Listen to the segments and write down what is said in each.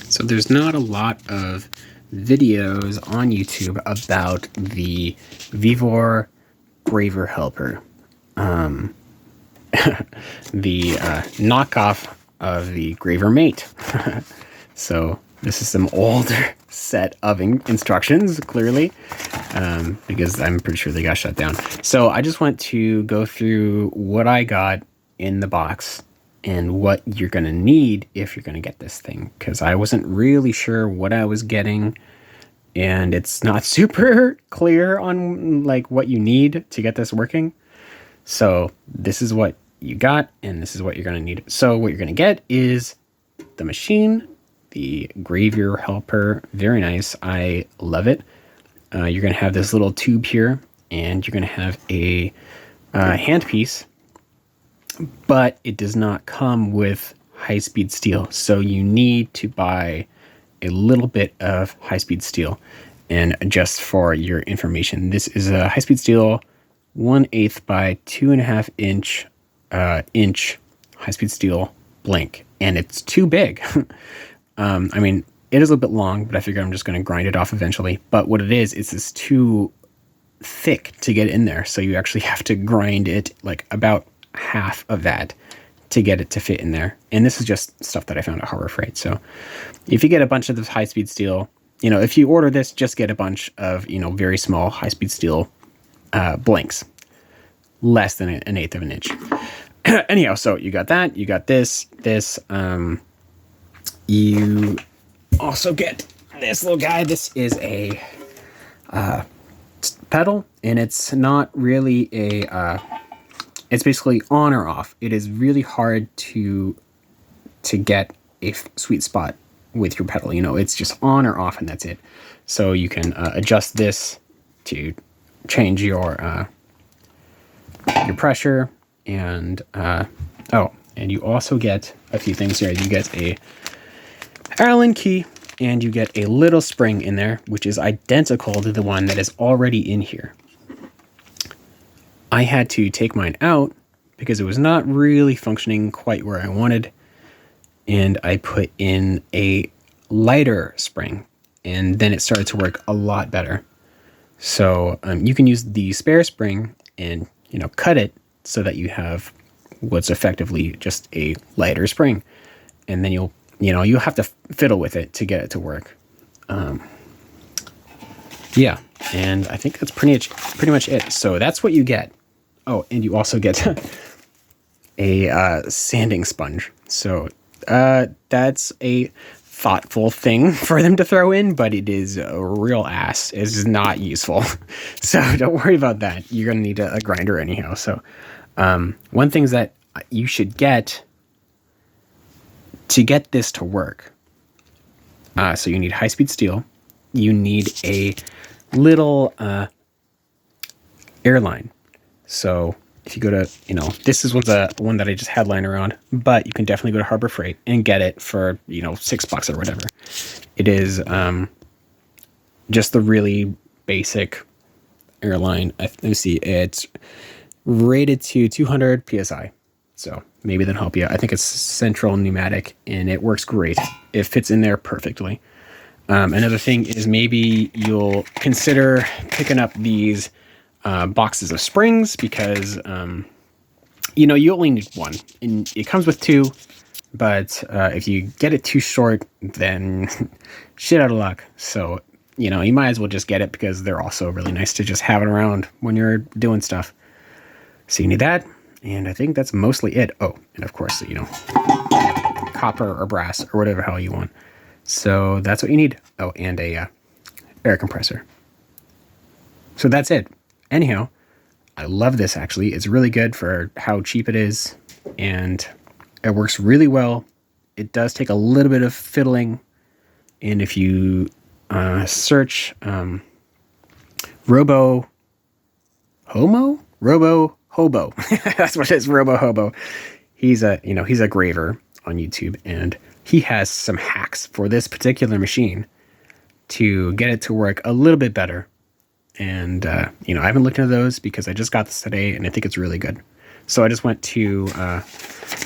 So there's not a lot of videos on YouTube about the vevor graver helper, the knockoff of the graver mate. So this is some older set of instructions, clearly, because I'm pretty sure they got shut down. So I just want to go through what I got in the box and what you're going to need if you're going to get this thing, because I wasn't really sure what I was getting, and it's not super clear on like what you need to get this working. So this is what you got, and this is what you're going to need. So what you're going to get is the machine, the graver helper. Very nice. I love it. You're going to have this little tube here, and you're going to have a handpiece, but it does not come with high-speed steel. So you need to buy a little bit of high-speed steel. And just for your information, this is a high-speed steel 1/8 by 2.5 inch high-speed steel blank, and it's too big. I mean, it is a little bit long, but I figure I'm just going to grind it off eventually. But what it is, it's just too thick to get in there. So you actually have to grind it like about half of that to get it to fit in there. And this is just stuff that I found at Harbor Freight. So if you get a bunch of this high-speed steel, you know, if you order this, just get a bunch of, you know, very small high-speed steel blanks, less than 1/8 of an inch. Anyhow, so you got that, you got this, you also get this little guy. This is a pedal, and it's not really a, it's basically on or off. It is really hard to get a sweet spot with your pedal. You know, it's just on or off, and that's it. So you can adjust this to change your pressure, and oh, and you also get a few things here. You get a Allen key, and you get a little spring in there, which is identical to the one that is already in here. I had to take mine out because it was not really functioning quite where I wanted, and I put in a lighter spring, and then it started to work a lot better. So you can use the spare spring and, you know, cut it so that you have what's effectively just a lighter spring, and then you'll have to fiddle with it to get it to work. Yeah, and I think that's pretty much it. So that's what you get. Oh, and you also get a sanding sponge. So that's a thoughtful thing for them to throw in, but it is a real ass. It's not useful. So don't worry about that. You're going to need a grinder anyhow. So one thing that you should get to get this to work. So you need high-speed steel. You need a little airline. So if you go to, you know, this is the one that I just had lying around, but you can definitely go to Harbor Freight and get it for, you know, $6 or whatever. It is just the really basic airline. Let me see, it's rated to 200 PSI. So maybe that'll help you. I think it's central pneumatic, and it works great. It fits in there perfectly. Another thing is maybe you'll consider picking up these boxes of springs, because you know, you only need one, and it comes with two, but if you get it too short, then shit out of luck. So, you know, you might as well just get it, because they're also really nice to just have it around when you're doing stuff. So you need that, and I think that's mostly it. Oh, and of course, you know, copper or brass or whatever hell you want. So that's what you need. Oh, and a air compressor. So that's it. Anyhow, I love this, actually. It's really good for how cheap it is, and it works really well. It does take a little bit of fiddling, and if you search Robo Hobo, that's what it is, Robo Hobo. He's a graver on YouTube, and he has some hacks for this particular machine to get it to work a little bit better. And, you know, I haven't looked into those because I just got this today, and I think it's really good. So I just want to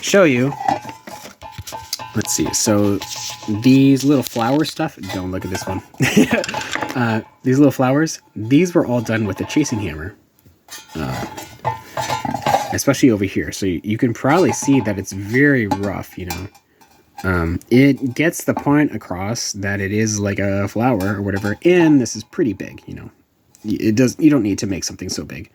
show you let's see. So these little flower stuff, don't look at this one. These little flowers, these were all done with a chasing hammer. Especially over here. So you can probably see that it's very rough, you know. It gets the point across that it is like a flower or whatever, and this is pretty big, you know. You don't need to make something so big.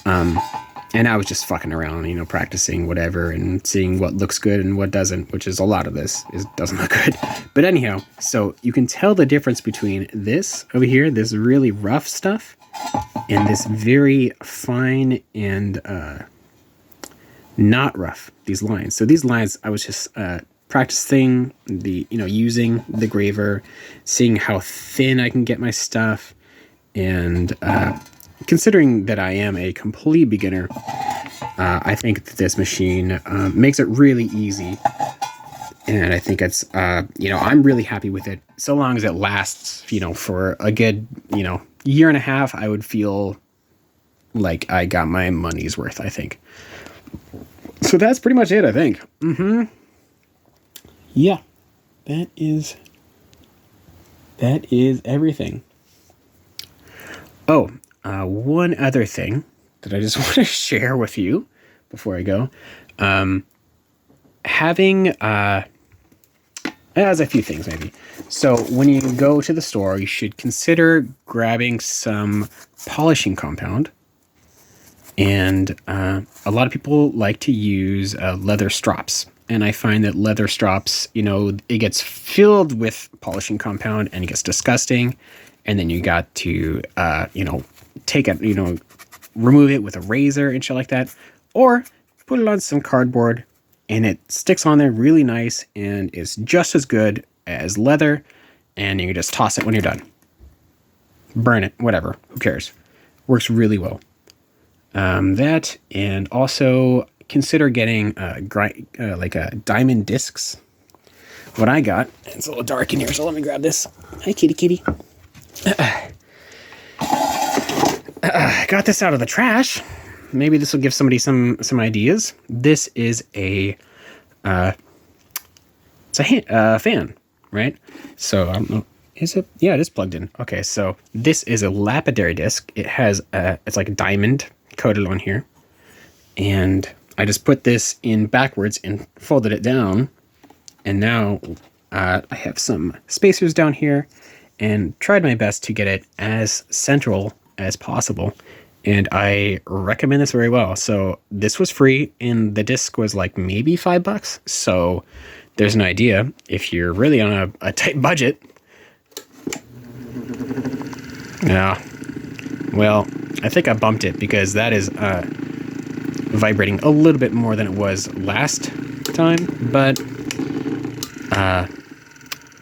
And I was just fucking around, you know, practicing whatever and seeing what looks good and what doesn't, which is a lot of this. It doesn't look good. But anyhow, so you can tell the difference between this over here, this really rough stuff, and this very fine and not rough, these lines. So these lines, I was just practicing using the graver, seeing how thin I can get my stuff, and considering that I am a complete beginner, I think that this machine makes it really easy. And I think it's, I'm really happy with it. So long as it lasts, for a good, year and a half, I would feel like I got my money's worth, I think. So that's pretty much it, I think. Yeah, that is everything. Oh, one other thing that I just want to share with you before I go. There's a few things maybe. So when you go to the store, you should consider grabbing some polishing compound. And a lot of people like to use leather strops. And I find that leather strops, it gets filled with polishing compound and it gets disgusting. And then you got to, take it, remove it with a razor and shit like that. Or put it on some cardboard and it sticks on there really nice and is just as good as leather. And you can just toss it when you're done. Burn it, whatever, who cares? Works really well. That, and also consider getting diamond discs. What I got, it's a little dark in here, so let me grab this. Hi, kitty. Got this out of the trash. Maybe this will give somebody some ideas. This is a fan, right? So I don't know. Is it? Yeah, it is plugged in. Okay, so this is a lapidary disc. It has it's like a diamond coated on here, and I just put this in backwards and folded it down, and now I have some spacers down here and tried my best to get it as central as possible, and I recommend this very well. So this was free and the disc was like maybe $5, so there's an idea if you're really on a tight budget. Yeah, well, I think I bumped it because that is vibrating a little bit more than it was last time, but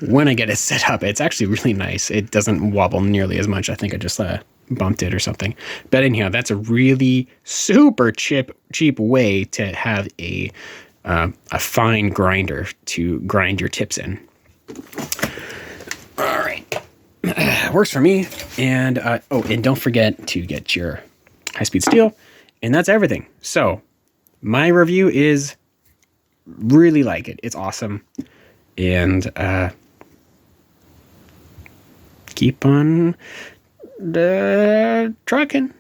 when I get it set up, it's actually really nice. It doesn't wobble nearly as much. I think I just bumped it or something. But anyhow, that's a really super cheap way to have a fine grinder to grind your tips in. All right. Works for me. And and don't forget to get your high-speed steel. And that's everything. So my review is really like it. It's awesome. And keep on trucking.